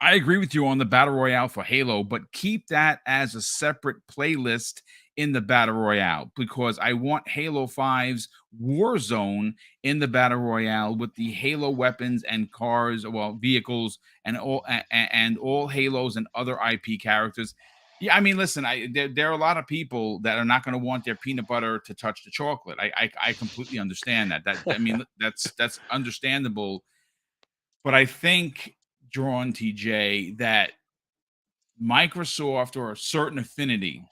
I agree with you on the Battle Royale for Halo, but keep that as a separate playlist in the Battle Royale because I want Halo 5's Warzone in the Battle Royale with the Halo weapons and cars, well, vehicles, and all Halos and other IP characters. Yeah, I mean, listen, there are a lot of people that are not going to want their peanut butter to touch the chocolate. I completely understand that. I mean, that's understandable, but I think, Drawn TJ, that Microsoft or a certain Affinity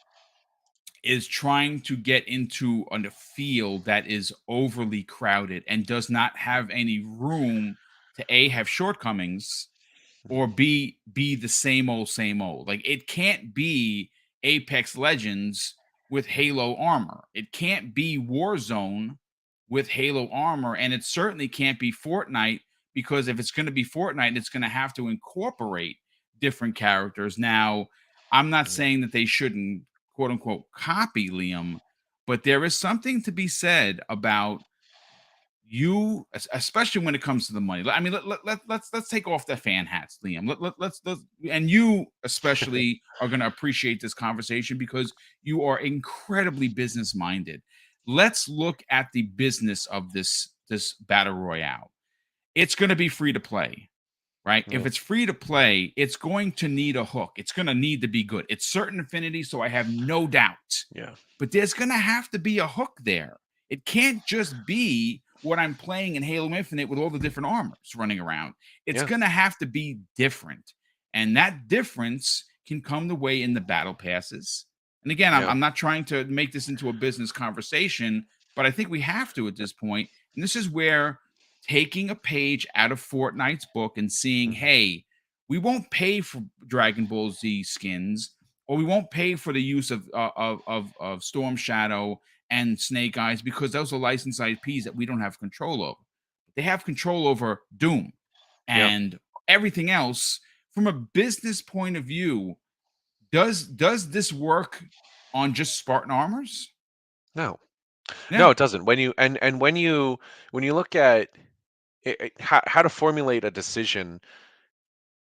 is trying to get into a field that is overly crowded and does not have any room to have shortcomings, or be the same old same old. Like, it can't be Apex Legends with Halo armor. It can't be Warzone with Halo armor, and it certainly can't be Fortnite, because if it's going to be Fortnite, it's going to have to incorporate different characters. Now, I'm not Mhm. saying that they shouldn't, quote unquote, copy Liam, but there is something to be said about you, especially when it comes to the money. I mean, let's take off the fan hats, Liam. Let's and you especially are going to appreciate this conversation because you are incredibly business minded. Let's look at the business of this battle royale. It's going to be free to play, right? If Yeah. it's free to play, it's going to need a hook. It's going to need to be good. It's certain Affinity, so I have no doubt. Yeah. But there's going to have to be a hook there. It can't just be what I'm playing in Halo Infinite with all the different armors running around. It's Yeah. going to have to be different. And that difference can come the way in the battle passes. And again, Yeah. I'm not trying to make this into a business conversation, but I think we have to at this point. And this is where taking a page out of Fortnite's book and seeing, Mhm. hey, we won't pay for Dragon Ball Z skins, or we won't pay for the use of Storm Shadow and Snake Eyes because those are licensed IPs that we don't have control over. They have control over Doom Yeah. and everything else. From a business point of view, does this work on just Spartan armors? No. No, No. it doesn't. And when you look at how to formulate a decision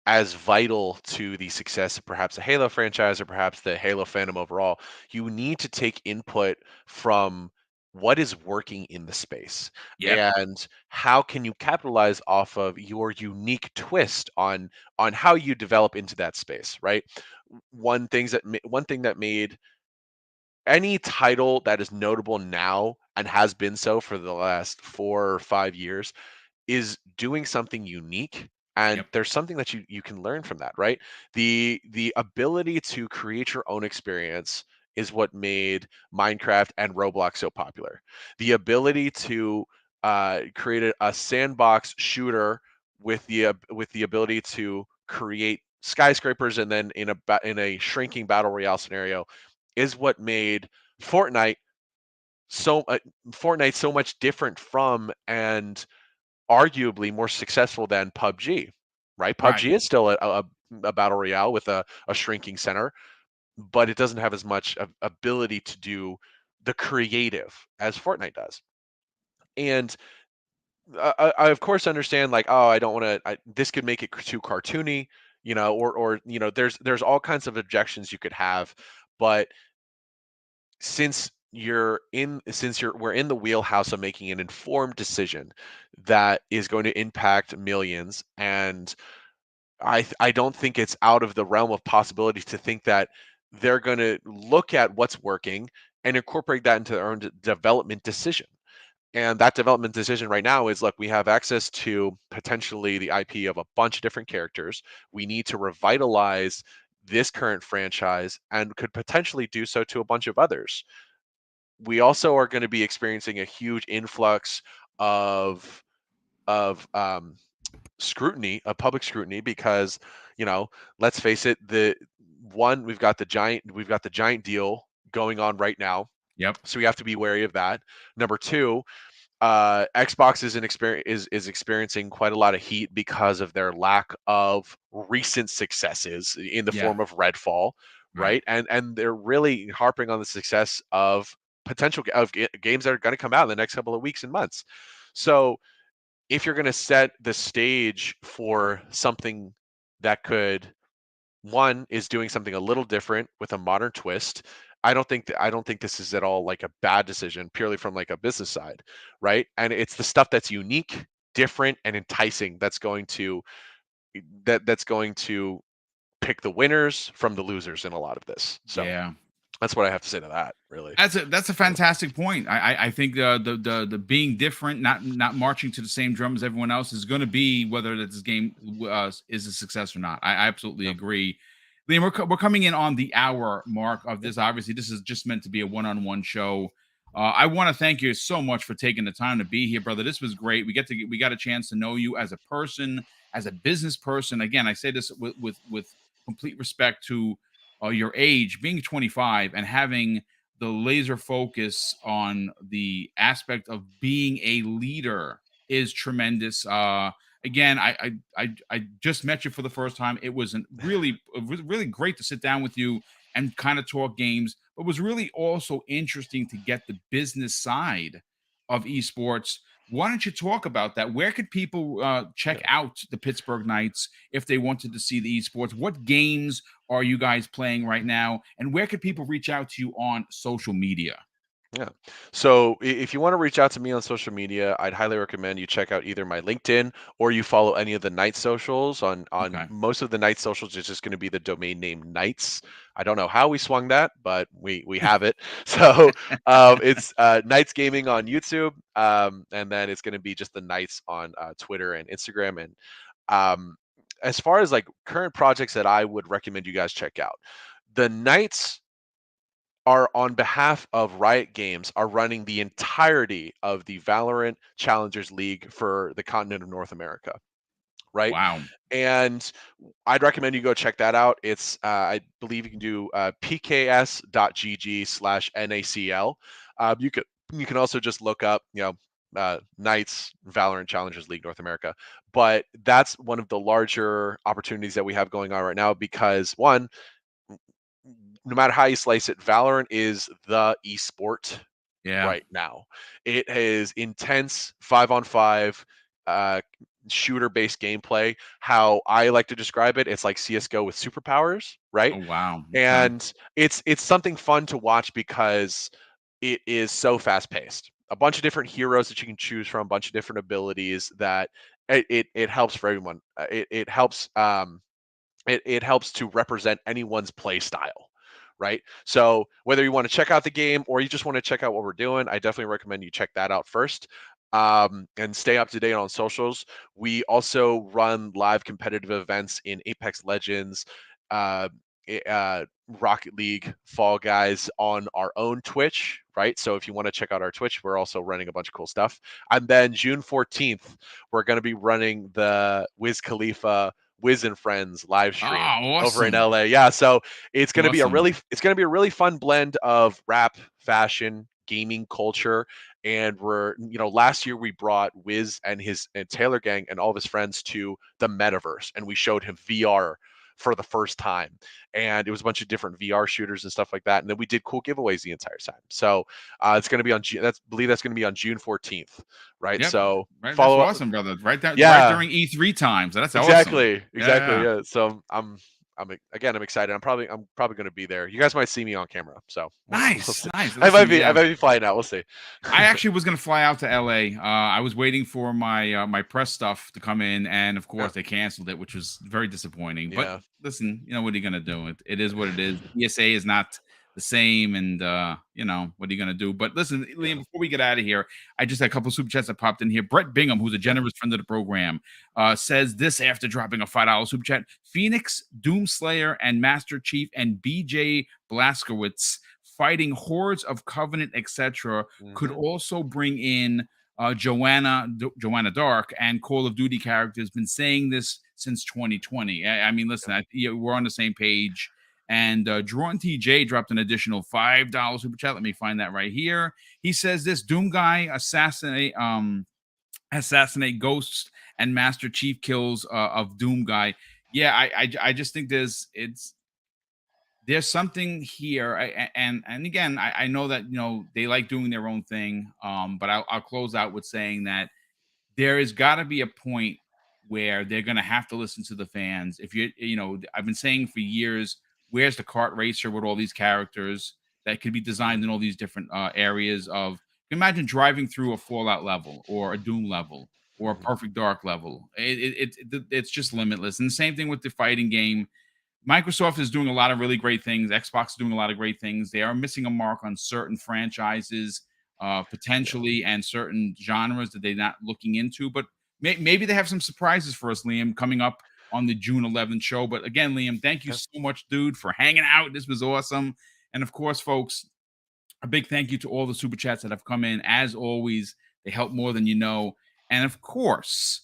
as vital to the success of perhaps the Halo franchise or perhaps the Halo fandom overall, you need to take input from what is working in the space Yep. and how can you capitalize off of your unique twist on how you develop into that space, right? One thing that made any title that is notable now and has been so for the last 4 or 5 years is doing something unique, and Yep. there's something that you can learn from that, right? The ability to create your own experience is what made Minecraft and Roblox so popular. The ability to create a sandbox shooter with the ability to create skyscrapers and then in a shrinking battle royale scenario is what made Fortnite so Fortnite so much different from and arguably more successful than PUBG, right? Right. PUBG is still a battle royale with a shrinking center, but it doesn't have as much ability to do the creative as Fortnite does. And I of course understand like, oh, I don't want to. This could make it too cartoony, or there's all kinds of objections you could have, but since we're in the wheelhouse of making an informed decision that is going to impact millions, and I don't think it's out of the realm of possibility to think that they're going to look at what's working and incorporate that into their own development decision. And that development decision right now is, look, we have access to potentially the IP of a bunch of different characters. We need to revitalize this current franchise and could potentially do so to a bunch of others. We also are going to be experiencing a huge influx of of scrutiny, of public scrutiny, because you know, let's face it, we've got the giant deal going on right now, Yep. so we have to be wary of that. Number two, Xbox is experiencing quite a lot of heat because of their lack of recent successes in the Yeah. form of Redfall, Right. right? And they're really harping on the success of games that are going to come out in the next couple of weeks and months. So if you're going to set the stage for something that could one is doing something a little different with a modern twist. I don't think this is at all like a bad decision purely from like a business side, right? And it's the stuff that's unique, different, and enticing that's going to pick the winners from the losers in a lot of this. So Yeah. that's what I have to say to that, really. That's a Yeah. fantastic point. I think the being different, not marching to the same drum as everyone else, is going to be whether this game is a success or not. I absolutely Yeah. agree. Liam, we're coming in on the hour mark of this. Obviously, this is just meant to be a one-on-one show. I want to thank you so much for taking the time to be here, brother. This was great. We got a chance to know you as a person, as a business person. Again, I say this with complete respect to your age, being 25 and having the laser focus on the aspect of being a leader is tremendous. Again, I just met you for the first time. It was really great to sit down with you and kind of talk games, but it was really also interesting to get the business side of esports. Why don't you talk about that? Where could people check Yeah. out the Pittsburgh Knights if they wanted to see the esports? What games are you guys playing right now? And where could people reach out to you on social media? Yeah. So if you want to reach out to me on social media, I'd highly recommend you check out either my LinkedIn or you follow any of the Night socials. On Okay. most of the Night socials, it's just going to be the domain name Nights. I don't know how we swung that, but we have it. So it's Nights Gaming on YouTube, and then it's going to be just the Nights on Twitter and Instagram. And um, as far as like current projects that I would recommend you guys check out, the Nights are on behalf of Riot Games are running the entirety of the Valorant Challengers League for the continent of North America, right? Wow. And I'd recommend you go check that out. It's I believe you can do pks.gg/nacl. You can also just look up Knights Valorant Challengers League North America. But that's one of the larger opportunities that we have going on right now because one, no matter how you slice it, Valorant is the esport Yeah. right now. It is intense 5-on-5 uh, shooter-based gameplay. How I like to describe it, it's like CS:GO with superpowers, right? Oh, wow. Okay. And it's something fun to watch because it is so fast-paced. A bunch of different heroes that you can choose from, a bunch of different abilities that it helps for everyone. It helps to represent anyone's play style, right? So whether you want to check out the game or you just want to check out what we're doing, I definitely recommend you check that out first, and stay up to date on socials. We also run live competitive events in Apex Legends, uh, Rocket League, Fall Guys on our own Twitch, right? So if you want to check out our Twitch, we're also running a bunch of cool stuff. And then June 14th, we're going to be running the Wiz Khalifa Wiz and Friends live Oh, stream over in awesome. LA. Yeah, so Awesome. it's going to be a really fun blend of rap, fashion, gaming culture, and last year we brought Wiz and Taylor Gang and all of his friends to the metaverse and we showed him VR for the first time, and it was a bunch of different VR shooters and stuff like that, and then we did cool giveaways the entire time. So it's going to be on believe that's going to be on June 14th, right? Yep. So Right. That's follow up. awesome, brother. Right Yeah, during E3 times. That's awesome. exactly. Yeah. Yeah. So I'm excited. I'm probably going to be there. You guys might see me on camera. So we'll Nice. see. Nice. I might Listen, be I yeah. might be flying out. We'll see. I actually was going to fly out to LA. I was waiting for my press stuff to come in, and of Yeah. course they canceled it, which was very disappointing. But Yeah. listen, what are you going to do? It is what it is. ESA is not the same, and what are you going to do? But listen, Yeah. Liam, before we get out of here, I just had a couple of super chats that popped in here. Brett Bingham, who's a Yeah. generous friend of the program, says this after dropping a $5 super chat: Phoenix, Doomslayer, and Master Chief, and BJ Blazkowicz fighting hordes of Covenant, etc., could Hmm. also bring in Joanna Dark and Call of Duty characters. Been saying this since 2020. I mean, listen, we're on the same page. And Drawn TJ dropped an additional $5 super chat. Let me find that right here. He says this: Doom guy assassinate ghosts and Master Chief kills of Doom guy. Yeah, I just think there's something here. And again, I know that they like doing their own thing. But I'll close out with saying that there has got to be a point where they're going to have to listen to the fans. If I've been saying for years, where's the kart racer with all these characters that could be designed in all these different areas of. Imagine driving through a Fallout level or a Doom level or a Hmm. Perfect Dark level. It's just limitless. And the same thing with the fighting game. Microsoft is doing a lot of really great things. Xbox is doing a lot of great things. They are missing a mark on certain franchises, Yeah. potentially, and certain genres that they're not looking into. But maybe they have some surprises for us, Liam, coming up on the June 11th show. But again, Liam, thank you Yeah. so much, dude, for hanging out. This was awesome. And of course, folks, a big thank you to all the super chats that have come in. As always, they help more than you know. And of course,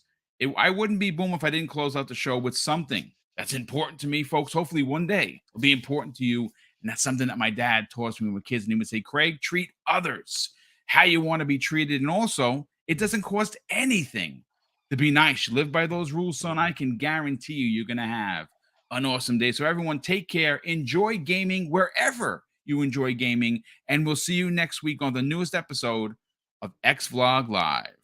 I wouldn't be Boom if I didn't close out the show with something that's important to me, folks. Hopefully, one day it'll be important to you. And that's something that my dad taught me when we were kids. And he would say, Craig, treat others how you want to be treated. And also, it doesn't cost anything to be nice. You live by those rules, son. Hmm. I can guarantee you're going to have an awesome day. So, everyone, take care. Enjoy gaming wherever you enjoy gaming. And we'll see you next week on the newest episode of X Vlog Live.